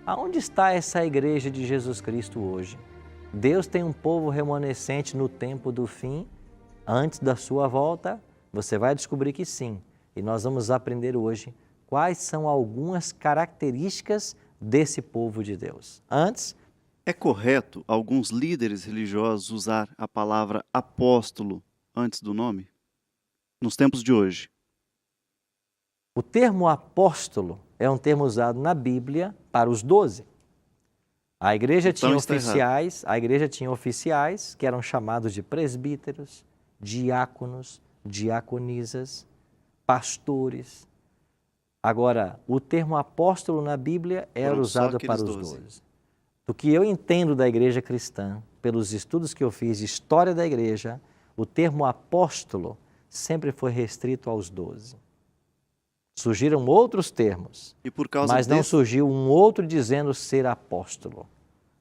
Aonde está essa igreja de Jesus Cristo hoje? Deus tem um povo remanescente no tempo do fim, antes da sua volta? Você vai descobrir que sim. E nós vamos aprender hoje quais são algumas características desse povo de Deus. Antes, É correto alguns líderes religiosos usar a palavra apóstolo antes do nome? Nos tempos de hoje. o termo apóstolo é um termo usado na Bíblia para os 12. A igreja Então tinha está oficiais que eram chamados de presbíteros, diáconos, diaconisas, pastores. Agora, o termo apóstolo na Bíblia era Foram só usado para aqueles os 12. 12. Do que eu entendo da igreja cristã, pelos estudos que eu fiz de história da igreja, o termo apóstolo sempre foi restrito aos 12. Surgiram outros termos, E por causa mas não desse... surgiu um outro dizendo ser apóstolo.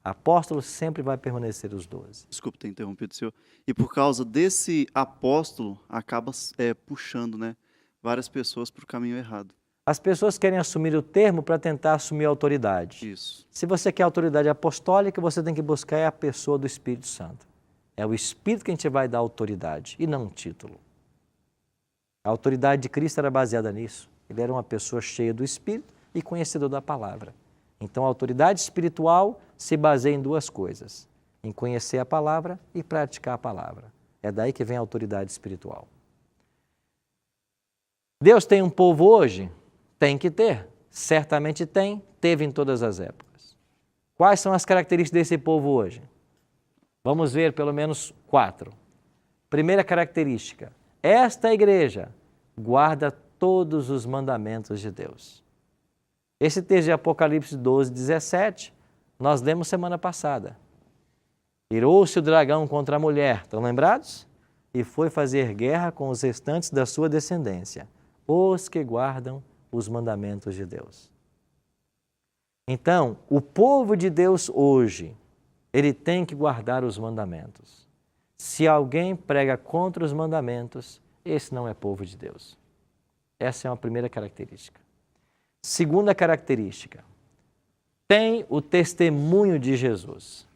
Apóstolo sempre vai permanecer os 12. Desculpe ter interrompido o senhor. E por causa desse apóstolo, acaba puxando, né, várias pessoas para o caminho errado. As pessoas querem assumir o termo para tentar assumir a autoridade. Isso. Se você quer autoridade apostólica, você tem que buscar a pessoa do Espírito Santo. É o Espírito que a gente vai dar autoridade e não um título. A autoridade de Cristo era baseada nisso. Ele era uma pessoa cheia do Espírito e conhecedor da palavra. Então, a autoridade espiritual se baseia em duas coisas: em conhecer a palavra e praticar a palavra. É daí que vem a autoridade espiritual. Deus tem um povo hoje? Tem que ter. Certamente tem, teve em todas as épocas. Quais são as características desse povo hoje? Vamos ver pelo menos 4. Primeira característica: esta igreja guarda todos os mandamentos de Deus. Esse texto de Apocalipse 12, 17, nós lemos semana passada. Irou-se o dragão contra a mulher, estão lembrados? E foi fazer guerra com os restantes da sua descendência, os que guardam os mandamentos de Deus. Então, o povo de Deus hoje, ele tem que guardar os mandamentos. Se alguém prega contra os mandamentos, esse não é povo de Deus. Essa é uma primeira característica. Segunda característica, tem o testemunho de Jesus.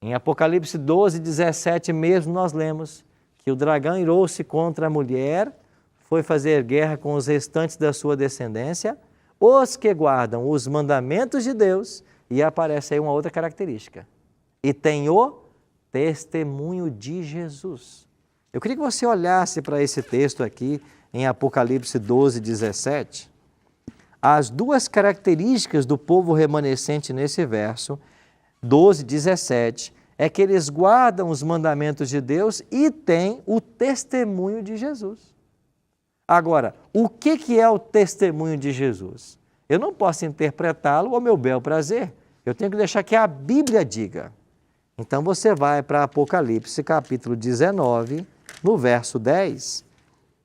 Em Apocalipse 12, 17 mesmo nós lemos que o dragão irou-se contra a mulher, foi fazer guerra com os restantes da sua descendência, os que guardam os mandamentos de Deus, e aparece aí uma outra característica. E tem o testemunho de Jesus. Eu queria que você olhasse para esse texto aqui, em Apocalipse 12, 17. As duas características do povo remanescente nesse verso, 12, 17, é que eles guardam os mandamentos de Deus e têm o testemunho de Jesus. Agora, o que é o testemunho de Jesus? Eu não posso interpretá-lo ao meu bel prazer. Eu tenho que deixar que a Bíblia diga. Então você vai para Apocalipse capítulo 19, no verso 10,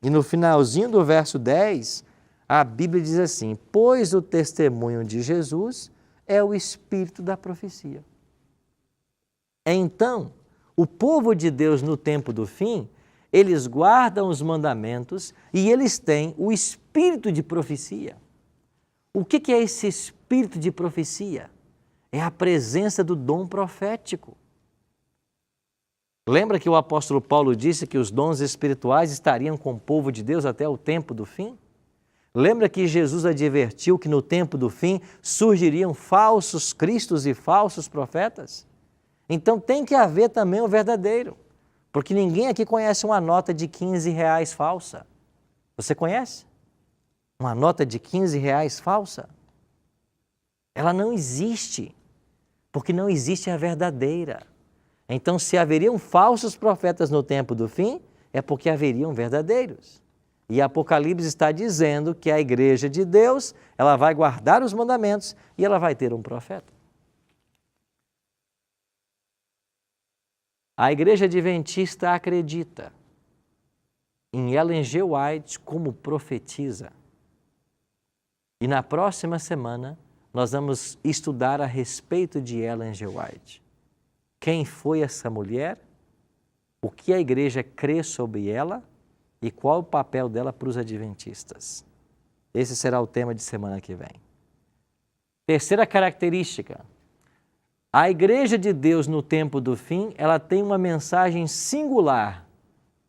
e no finalzinho do verso 10, a Bíblia diz assim: pois o testemunho de Jesus é o espírito da profecia. Então, o povo de Deus no tempo do fim, eles guardam os mandamentos e eles têm o espírito de profecia. O que é esse espírito de profecia? É a presença do dom profético. Lembra que o apóstolo Paulo disse que os dons espirituais estariam com o povo de Deus até o tempo do fim? Lembra que Jesus advertiu que no tempo do fim surgiriam falsos cristos e falsos profetas? Então tem que haver também o verdadeiro, porque ninguém aqui conhece uma nota de R$15 falsa. Você conhece? Uma nota de R$15 falsa? Ela não existe, porque não existe a verdadeira. Então, se haveriam falsos profetas no tempo do fim, é porque haveriam verdadeiros. E Apocalipse está dizendo que a igreja de Deus, ela vai guardar os mandamentos e ela vai ter um profeta. A igreja adventista acredita em Ellen G. White como profetisa. E na próxima semana, nós vamos estudar a respeito de Ellen G. White. Quem foi essa mulher? O que a igreja crê sobre ela? E qual o papel dela para os adventistas? Esse será o tema de semana que vem. Terceira característica. A igreja de Deus no tempo do fim, ela tem uma mensagem singular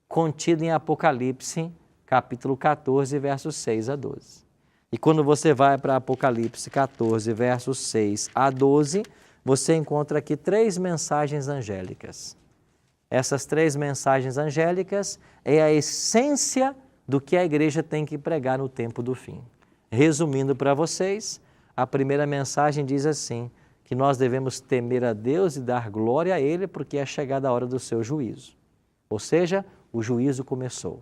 contida em Apocalipse, capítulo 14, versos 6 a 12. E quando você vai para Apocalipse 14, versos 6 a 12, você encontra aqui 3 mensagens angélicas. Essas 3 mensagens angélicas é a essência do que a igreja tem que pregar no tempo do fim. Resumindo para vocês, a primeira mensagem diz assim, que nós devemos temer a Deus e dar glória a Ele, porque é chegada a hora do seu juízo. Ou seja, o juízo começou.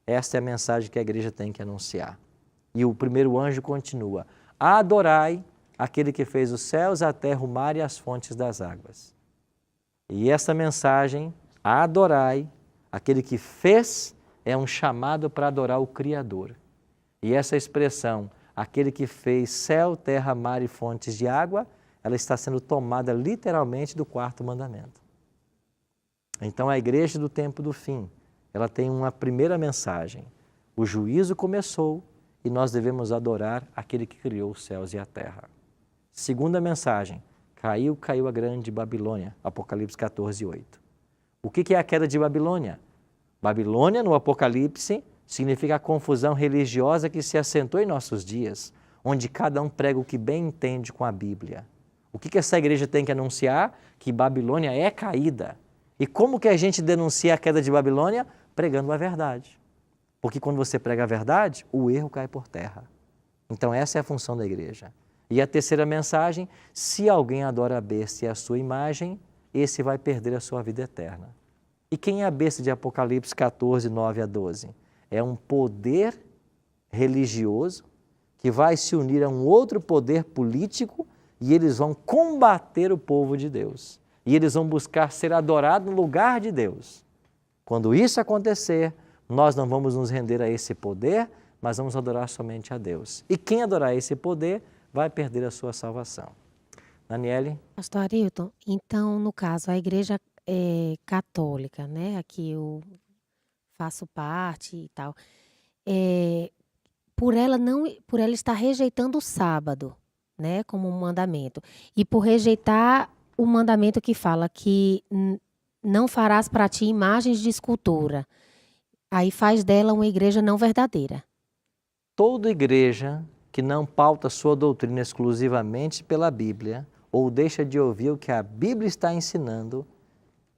Esta é a mensagem que a igreja tem que anunciar. E o primeiro anjo continua, adorai aquele que fez os céus, a terra, o mar e as fontes das águas. E essa mensagem, adorai aquele que fez, é um chamado para adorar o Criador. E essa expressão, aquele que fez céu, terra, mar e fontes de água, ela está sendo tomada literalmente do 4º mandamento. Então a igreja do tempo do fim, ela tem uma primeira mensagem. O juízo começou e nós devemos adorar aquele que criou os céus e a terra. Segunda mensagem, caiu a grande Babilônia, Apocalipse 14, 8. O que é a queda de Babilônia? Babilônia, no Apocalipse, significa a confusão religiosa que se assentou em nossos dias, onde cada um prega o que bem entende com a Bíblia. O que essa igreja tem que anunciar? Que Babilônia é caída. E como que a gente denuncia a queda de Babilônia? Pregando a verdade. Porque quando você prega a verdade, o erro cai por terra. Então essa é a função da igreja. E a terceira mensagem, se alguém adora a besta e a sua imagem, esse vai perder a sua vida eterna. E quem é a besta de Apocalipse 14, 9 a 12? É um poder religioso que vai se unir a um outro poder político e eles vão combater o povo de Deus. E eles vão buscar ser adorados no lugar de Deus. Quando isso acontecer, nós não vamos nos render a esse poder, mas vamos adorar somente a Deus. E quem adorar esse poder vai perder a sua salvação. Daniele? Pastor Arilton, então, no caso, a igreja católica, né, aqui eu faço parte e tal, por ela estar rejeitando o sábado, né, como um mandamento, e por rejeitar o mandamento que fala que não farás para ti imagens de escultura, aí faz dela uma igreja não verdadeira. Toda igreja que não pauta sua doutrina exclusivamente pela Bíblia ou deixa de ouvir o que a Bíblia está ensinando,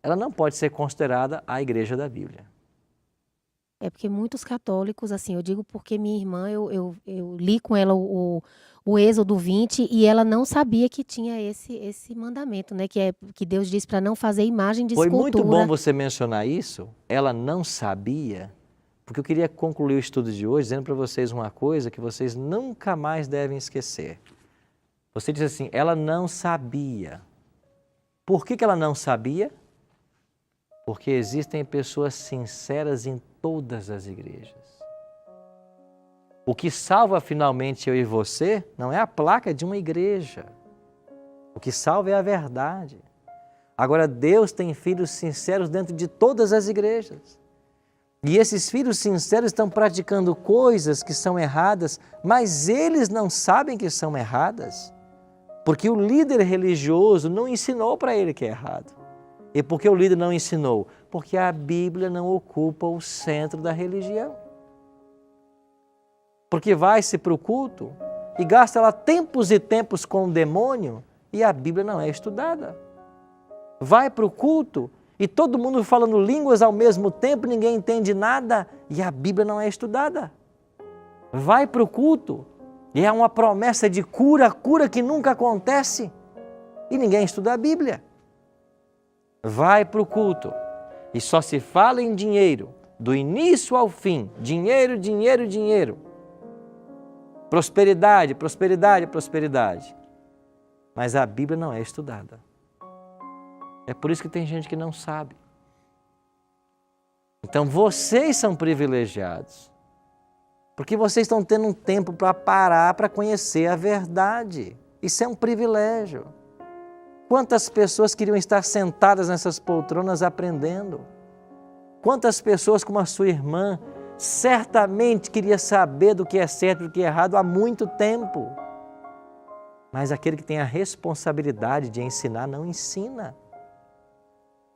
ela não pode ser considerada a igreja da Bíblia. É porque muitos católicos, assim, eu digo porque minha irmã, eu li com ela o Êxodo 20 e ela não sabia que tinha esse mandamento, né? Que Deus diz para não fazer imagem de Foi escultura. muito bom você mencionar isso. Ela não sabia, porque eu queria concluir o estudo de hoje dizendo para vocês uma coisa que vocês nunca mais devem esquecer. Você diz assim, ela não sabia. Por que ela não sabia? Porque existem pessoas sinceras em todas as igrejas. O que salva finalmente eu e você não é a placa de uma igreja. O que salva é a verdade. Agora, Deus tem filhos sinceros dentro de todas as igrejas. E esses filhos sinceros estão praticando coisas que são erradas, mas eles não sabem que são erradas. Porque o líder religioso não ensinou para ele que é errado. E por que o líder não ensinou? Porque a Bíblia não ocupa o centro da religião. Porque vai-se para o culto e gasta lá tempos e tempos com o demônio e a Bíblia não é estudada. Vai para o culto e todo mundo falando línguas ao mesmo tempo, ninguém entende nada e a Bíblia não é estudada. Vai para o culto e é uma promessa de cura, cura que nunca acontece e ninguém estuda a Bíblia. Vai para o culto e só se fala em dinheiro, do início ao fim, dinheiro, dinheiro, dinheiro. Prosperidade, prosperidade, prosperidade. Mas a Bíblia não é estudada. É por isso que tem gente que não sabe. Então vocês são privilegiados, porque vocês estão tendo um tempo para parar, para conhecer a verdade. Isso é um privilégio. Quantas pessoas queriam estar sentadas nessas poltronas aprendendo? Quantas pessoas como a sua irmã certamente queria saber do que é certo e do que é errado há muito tempo. Mas aquele que tem a responsabilidade de ensinar, não ensina.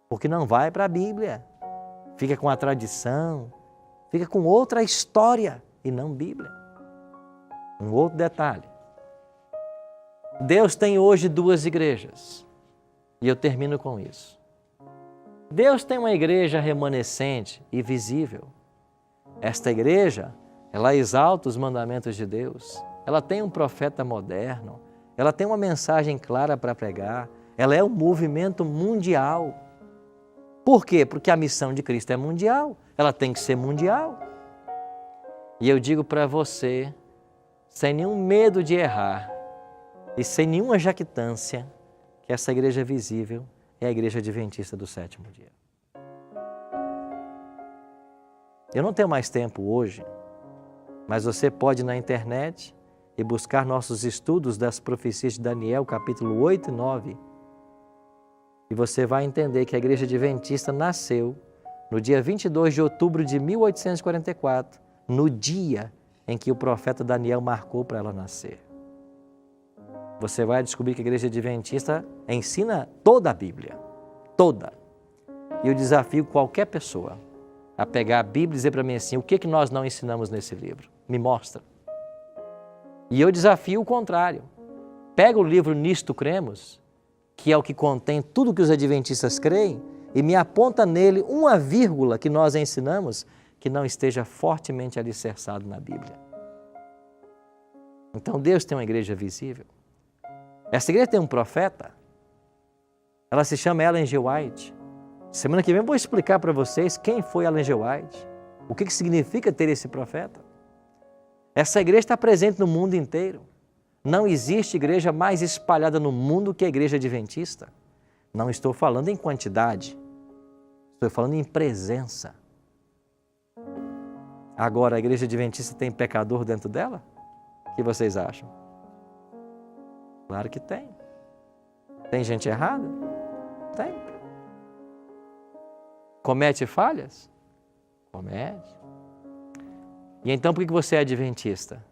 Porque não vai para a Bíblia. Fica com a tradição, fica com outra história e não Bíblia. Um outro detalhe. Deus tem hoje 2 igrejas. E eu termino com isso. Deus tem uma igreja remanescente e visível. Esta igreja, ela exalta os mandamentos de Deus. Ela tem um profeta moderno. Ela tem uma mensagem clara para pregar. Ela é um movimento mundial. Por quê? Porque a missão de Cristo é mundial. Ela tem que ser mundial. E eu digo para você, sem nenhum medo de errar e sem nenhuma jactância, que essa igreja visível é a igreja adventista do 7º dia. Eu não tenho mais tempo hoje, mas você pode ir na internet e buscar nossos estudos das profecias de Daniel, capítulo 8 e 9. E você vai entender que a igreja adventista nasceu no dia 22 de outubro de 1844, no dia em que o profeta Daniel marcou para ela nascer. Você vai descobrir que a igreja adventista ensina toda a Bíblia, toda. E eu desafio qualquer pessoa a pegar a Bíblia e dizer para mim assim, o que nós não ensinamos nesse livro? Me mostra. E eu desafio o contrário. Pega o livro Nisto Cremos, que é o que contém tudo que os adventistas creem, e me aponta nele uma vírgula que nós ensinamos que não esteja fortemente alicerçado na Bíblia. Então Deus tem uma igreja visível. Essa igreja tem um profeta. Ela se chama Ellen G. White. Semana que vem eu vou explicar para vocês quem foi Ellen G. White, o que significa ter esse profeta. Essa igreja está presente no mundo inteiro. Não existe igreja mais espalhada no mundo que a igreja adventista. Não estou falando em quantidade, estou falando em presença. Agora, a igreja adventista tem pecador dentro dela? O que vocês acham? Claro que tem. Tem gente errada? Tem. Comete falhas? Comete. E então por que você é adventista?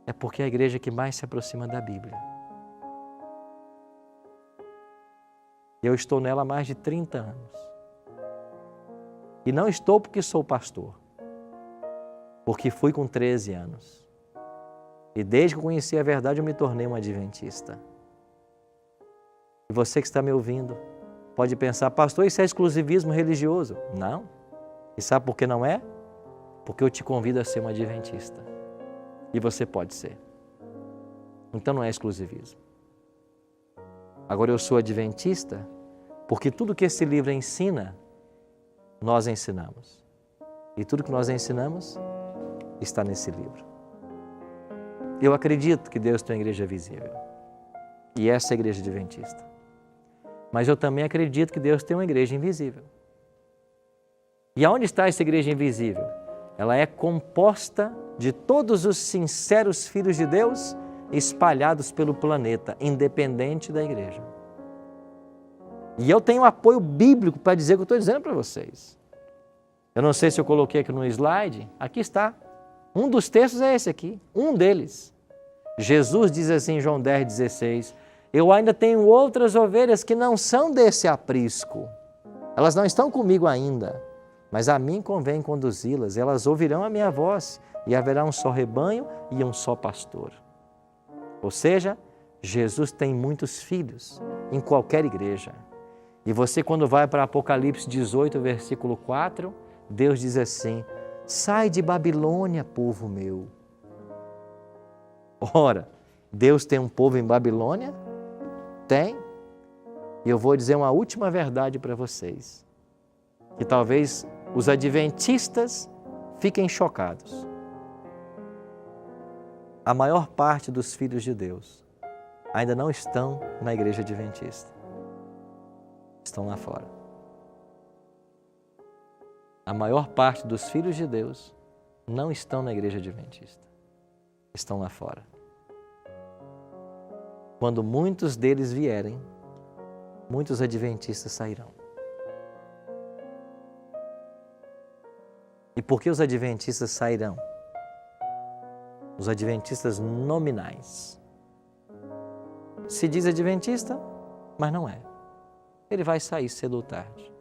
É porque é a igreja que mais se aproxima da Bíblia. Eu estou nela há mais de 30 anos. E não estou porque sou pastor, porque fui com 13 anos. E desde que eu conheci a verdade, eu me tornei um adventista. E você que está me ouvindo, pode pensar, pastor, isso é exclusivismo religioso. Não. E sabe por que não é? Porque eu te convido a ser um adventista. E você pode ser. Então não é exclusivismo. Agora eu sou adventista porque tudo que esse livro ensina, nós ensinamos. E tudo que nós ensinamos está nesse livro. Eu acredito que Deus tem uma igreja visível. E essa é a igreja adventista. Mas eu também acredito que Deus tem uma igreja invisível. E aonde está essa igreja invisível? Ela é composta de todos os sinceros filhos de Deus espalhados pelo planeta, independente da igreja. E eu tenho apoio bíblico para dizer o que eu estou dizendo para vocês. Eu não sei se eu coloquei aqui no slide, aqui está. Um dos textos é esse aqui, um deles. Jesus diz assim em João 10,16, eu ainda tenho outras ovelhas que não são desse aprisco. Elas não estão comigo ainda, mas a mim convém conduzi-las. Elas ouvirão a minha voz e haverá um só rebanho e um só pastor. Ou seja, Jesus tem muitos filhos em qualquer igreja. E você, quando vai para Apocalipse 18, versículo 4, Deus diz assim, sai de Babilônia, povo meu. Ora, Deus tem um povo em Babilônia? Tem. E eu vou dizer uma última verdade para vocês, que talvez os adventistas fiquem chocados. A maior parte dos filhos de Deus ainda não estão na igreja adventista. Estão lá fora. A maior parte dos filhos de Deus não estão na igreja adventista. Estão lá fora. Quando muitos deles vierem, muitos adventistas sairão. E por que os adventistas sairão? Os adventistas nominais. se diz adventista, mas não é. Ele vai sair cedo ou tarde.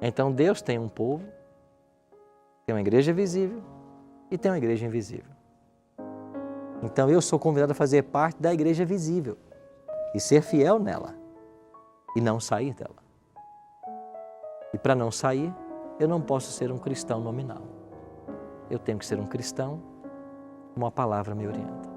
Então Deus tem um povo, tem uma igreja visível e tem uma igreja invisível. Então eu sou convidado a fazer parte da igreja visível e ser fiel nela e não sair dela. E para não sair, eu não posso ser um cristão nominal. Eu tenho que ser um cristão como a palavra me orienta.